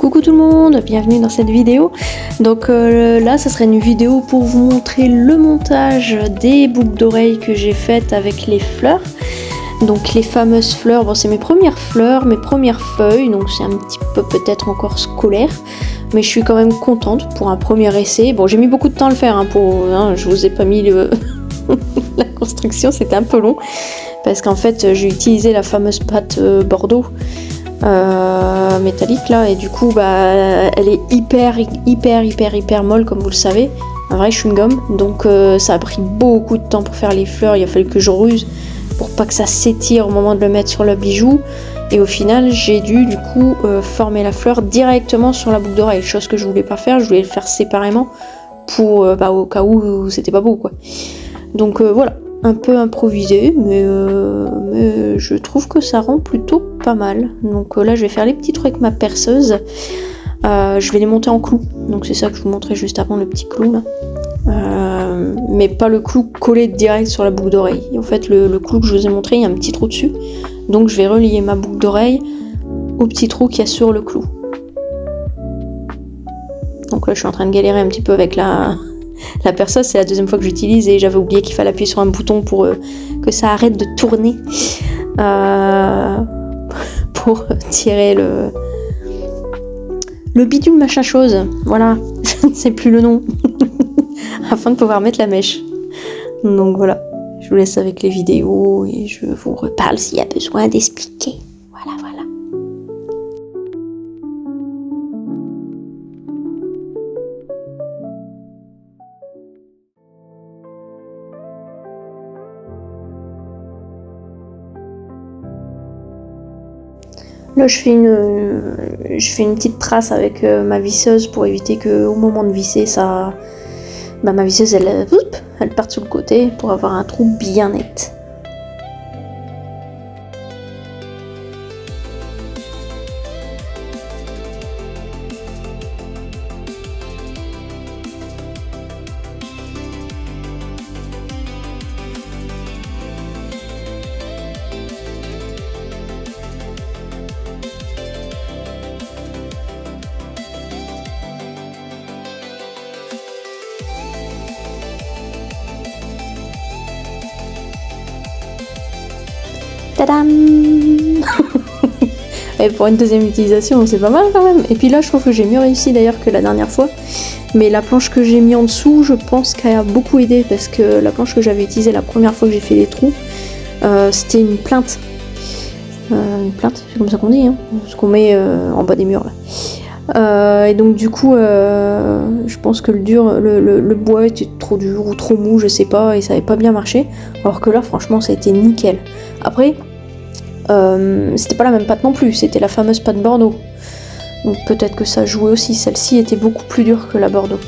Coucou tout le monde, bienvenue dans cette vidéo. Donc là ça serait une vidéo pour vous montrer le montage des boucles d'oreilles que j'ai faites avec les fleurs. Donc les fameuses fleurs, bon c'est mes premières fleurs, mes premières feuilles, donc c'est un petit peu peut-être encore scolaire. Mais je suis quand même contente pour un premier essai. Bon j'ai mis beaucoup de temps à le faire, je vous ai pas mis la construction, c'était un peu long. Parce qu'en fait j'ai utilisé la fameuse pâte Bordeaux. Métallique là, et du coup elle est hyper molle comme vous le savez, un vrai chewing-gum, donc ça a pris beaucoup de temps pour faire les fleurs. Il a fallu que je ruse pour pas que ça s'étire au moment de le mettre sur le bijou, et au final j'ai dû du coup former la fleur directement sur la boucle d'oreille, chose que je voulais pas faire, je voulais le faire séparément pour au cas où c'était pas beau quoi. Donc voilà, un peu improvisé, mais je trouve que ça rend plutôt pas mal. Donc là je vais faire les petits trucs avec ma perceuse, je vais les monter en clous, donc c'est ça que je vous montrais juste avant, le petit clou là, mais pas le clou collé direct sur la boucle d'oreille. En fait le clou que je vous ai montré, il y a un petit trou dessus, donc je vais relier ma boucle d'oreille au petit trou qu'il y a sur le clou. Donc là je suis en train de galérer un petit peu avec la perceuse, c'est la deuxième fois que j'utilise et j'avais oublié qu'il fallait appuyer sur un bouton pour que ça arrête de tourner, pour tirer le bidule machin chose, voilà, je ne sais plus le nom, afin de pouvoir mettre la mèche. Donc voilà, je vous laisse avec les vidéos et je vous reparle s'il y a besoin d'expliquer. Voilà. Là je fais une petite trace avec ma visseuse pour éviter que au moment de visser ma visseuse elle parte sur le côté pour avoir un trou bien net. Tadam. Et pour une deuxième utilisation, c'est pas mal quand même. Et puis là, je trouve que j'ai mieux réussi d'ailleurs que la dernière fois. Mais la planche que j'ai mis en dessous, je pense qu'elle a beaucoup aidé, parce que la planche que j'avais utilisée la première fois que j'ai fait les trous, c'était une plinthe. Une plinthe, c'est comme ça qu'on dit, hein, ce qu'on met en bas des murs là. Et donc du coup, je pense que le bois était trop dur ou trop mou, je sais pas, et ça avait pas bien marché. Alors que là, franchement, ça a été nickel. Après, c'était pas la même pâte non plus, c'était la fameuse pâte Bordeaux. Donc peut-être que ça jouait aussi, celle-ci était beaucoup plus dure que la Bordeaux.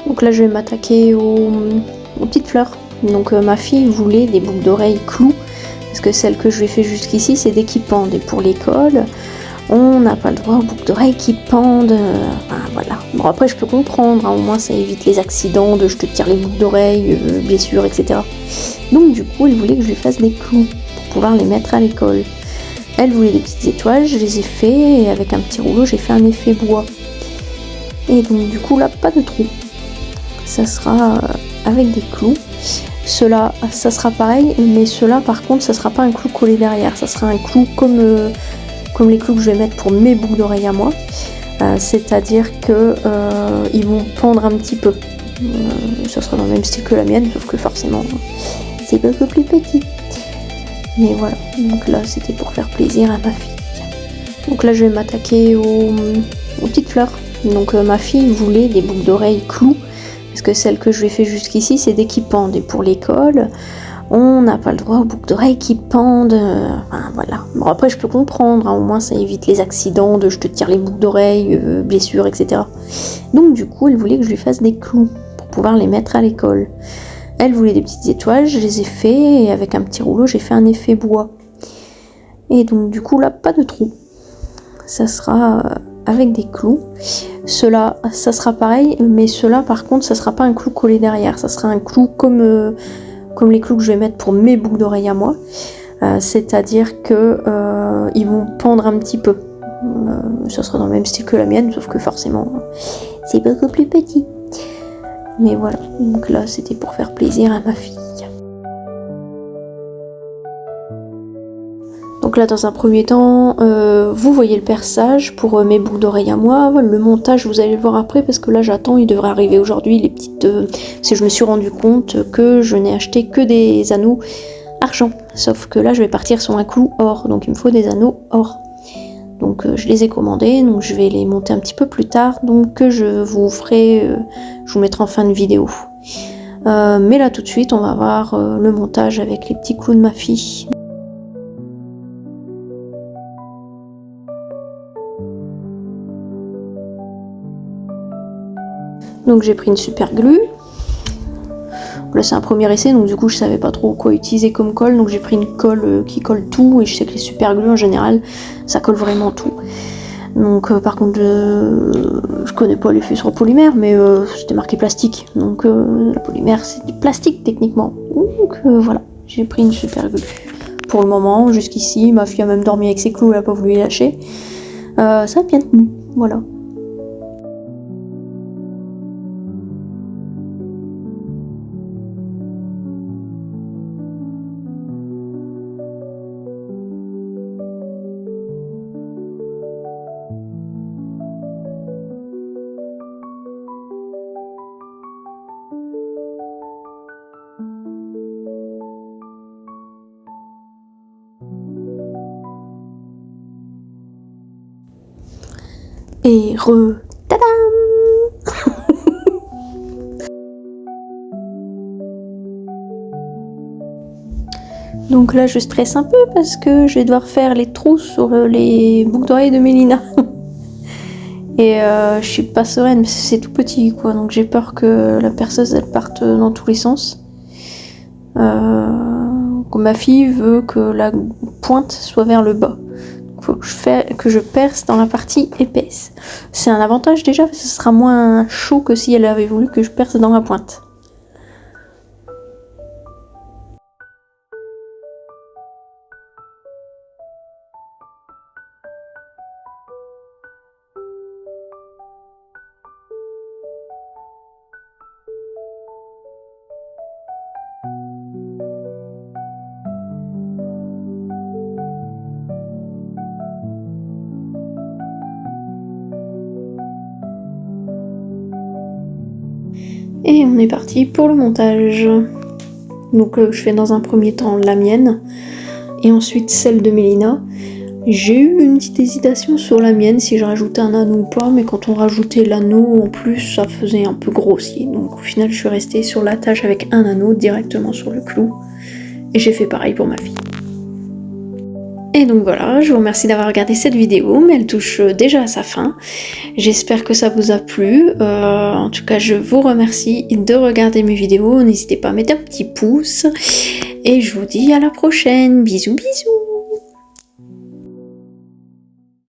Donc là je vais m'attaquer aux petites fleurs. Donc ma fille voulait des boucles d'oreilles clous, parce que celles que je lui ai fait jusqu'ici c'est des qui pendent, et pour l'école on n'a pas le droit aux boucles d'oreilles qui pendent, voilà. Bon après je peux comprendre, au moins ça évite les accidents de je te tire les boucles d'oreilles, blessures, etc. Donc du coup elle voulait que je lui fasse des clous pour pouvoir les mettre à l'école. Elle voulait des petites étoiles, je les ai fait, et avec un petit rouleau j'ai fait un effet bois. Et donc du coup là pas de trou. Ça sera avec des clous. Cela, ça sera pareil, mais cela par contre, ça sera pas un clou collé derrière. Ça sera un clou comme les clous que je vais mettre pour mes boucles d'oreilles à moi. C'est-à-dire que ils vont pendre un petit peu. Ça sera dans le même style que la mienne, sauf que forcément, c'est beaucoup plus petit. Mais voilà. Donc là, c'était pour faire plaisir à ma fille. Donc là, je vais m'attaquer aux petites fleurs. Donc ma fille voulait des boucles d'oreilles clous, parce que celles que je lui ai fait jusqu'ici c'est des qui pendent, et pour l'école On n'a pas le droit aux boucles d'oreilles qui pendent, enfin voilà. Bon après je peux comprendre, hein, au moins ça évite les accidents de je te tire les boucles d'oreilles, blessures, etc. Donc du coup elle voulait que je lui fasse des clous pour pouvoir les mettre à l'école. Elle voulait des petites étoiles, je les ai fait et avec un petit rouleau j'ai fait un effet bois. Et donc du coup là pas de trou. Ça sera avec des clous. Cela, ça sera pareil, mais cela par contre ça sera pas un clou collé derrière, ça sera un clou comme les clous que je vais mettre pour mes boucles d'oreilles à moi, c'est-à-dire que ils vont pendre un petit peu. Ça sera dans le même style que la mienne, sauf que forcément c'est beaucoup plus petit. Mais voilà, donc là c'était pour faire plaisir à ma fille. Donc là dans un premier temps, vous voyez le perçage pour mes boucles d'oreilles à moi. Le montage vous allez le voir après parce que là j'attends, il devrait arriver aujourd'hui les petites... si je me suis rendu compte que je n'ai acheté que des anneaux argent. Sauf que là je vais partir sur un clou or, donc il me faut des anneaux or. Donc je les ai commandés, donc je vais les monter un petit peu plus tard. Donc je vous mettrai en fin de vidéo. Mais là tout de suite on va voir le montage avec les petits clous de ma fille. Donc j'ai pris une super glue. Là c'est un premier essai, donc du coup je savais pas trop quoi utiliser comme colle, donc j'ai pris une colle qui colle tout, et je sais que les super glues en général ça colle vraiment tout. Donc par contre je connais pas l'effet sur le polymère, mais c'était marqué plastique, donc le polymère c'est du plastique techniquement. Donc voilà, j'ai pris une super glue. Pour le moment, jusqu'ici, ma fille a même dormi avec ses clous, elle a pas voulu les lâcher. Ça a bien tenu, voilà. Et tadam. Donc là je stresse un peu parce que je vais devoir faire les trous sur les boucles d'oreilles de Mélina. Et je suis pas sereine parce que c'est tout petit quoi, donc j'ai peur que la perceuse elle parte dans tous les sens. Ma fille veut que la pointe soit vers le bas. Faut que je perce dans la partie épaisse. C'est un avantage déjà parce que ce sera moins chaud que si elle avait voulu que je perce dans la pointe. Et on est parti pour le montage. Donc je fais dans un premier temps la mienne et ensuite celle de Mélina. J'ai eu une petite hésitation sur la mienne si je rajoutais un anneau ou pas, mais quand on rajoutait l'anneau en plus ça faisait un peu grossier. Donc au final je suis restée sur l'attache avec un anneau directement sur le clou. Et j'ai fait pareil pour ma fille. Et donc voilà, je vous remercie d'avoir regardé cette vidéo, mais elle touche déjà à sa fin. J'espère que ça vous a plu. En tout cas, je vous remercie de regarder mes vidéos. N'hésitez pas à mettre un petit pouce. Et je vous dis à la prochaine. Bisous bisous.